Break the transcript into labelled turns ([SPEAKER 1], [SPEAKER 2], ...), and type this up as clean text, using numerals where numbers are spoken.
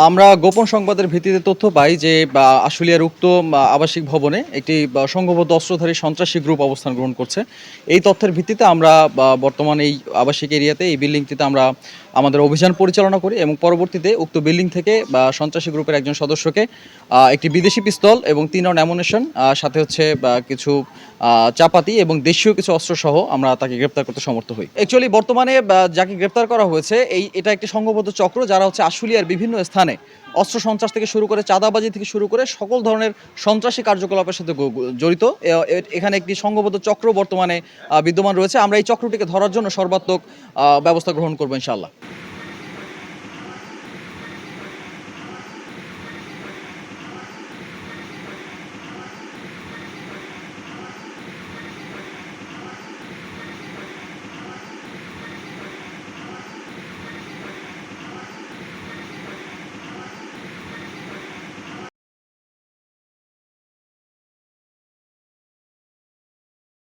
[SPEAKER 1] আমরা গোপন সংবাদের ভিত্তিতে তথ্য পাই যে আশুলিয়ার উক্ত আবাসিক ভবনে একটি সংঘবদ্ধ অস্ত্রধারী সন্ত্রাসী গ্রুপ অবস্থান গ্রহণ করছে। এই তথ্যের ভিত্তিতে আমরা বর্তমানে এই আবাসিক এরিয়াতে এই বিল্ডিংটিতে আমরা আমাদের অভিযান পরিচালনা করি এবং পরবর্তীতে উক্ত বিল্ডিং থেকে সন্ত্রাসী গ্রুপের একজন সদস্যকে একটি বিদেশি পিস্তল এবং 3 রাউন্ড অ্যামুনিশন সাথে হচ্ছে কিছু চাপাতি এবং দেশীয় কিছু অস্ত্রসহ আমরা তাকে গ্রেপ্তার করতে সমর্থ হই। অ্যাকচুয়ালি বর্তমানে যাকে গ্রেপ্তার করা হয়েছে এটা একটি সংঘবদ্ধ চক্র যারা হচ্ছে আশুলিয়ার বিভিন্ন স্থানে অস্ত্র সন্ত্রাস থেকে শুরু করে চাঁদাবাজি থেকে শুরু করে সকল ধরনের সন্ত্রাসী কার্যকলাপের সাথে জড়িত। এখানে একটি সংঘবদ্ধ চক্র বর্তমানে বিদ্যমান রয়েছে। আমরা এই চক্রটিকে ধরার জন্য সর্বাত্মক ব্যবস্থা গ্রহণ করবো ইনশাআল্লাহ।